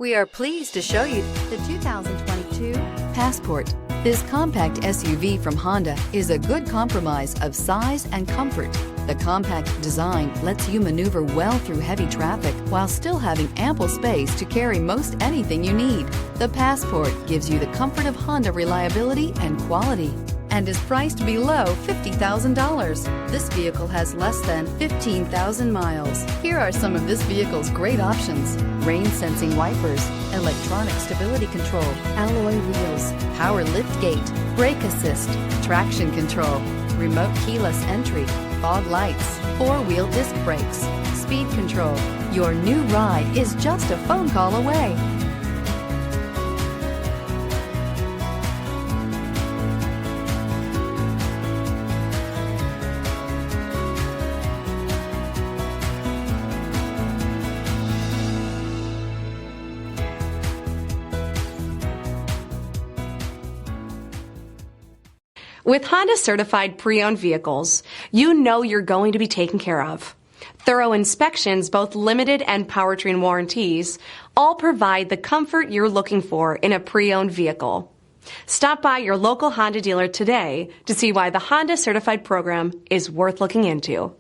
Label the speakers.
Speaker 1: We are pleased to show you the 2022 Passport. This compact SUV from Honda is a good compromise of size and comfort. The compact design lets you maneuver well through heavy traffic while still having ample space to carry most anything you need. The Passport gives you the comfort of Honda reliability and quality and is priced below $50,000. This vehicle has less than 15,000 miles. Here are some of this vehicle's great options: rain sensing wipers, electronic stability control, alloy wheels, power lift gate, brake assist, traction control, remote keyless entry, fog lights, four-wheel disc brakes, speed control. Your new ride is just a phone call away.
Speaker 2: With Honda certified pre-owned vehicles, you know you're going to be taken care of. Thorough inspections, both limited and powertrain warranties, all provide the comfort you're looking for in a pre-owned vehicle. Stop by your local Honda dealer today to see why the Honda certified program is worth looking into.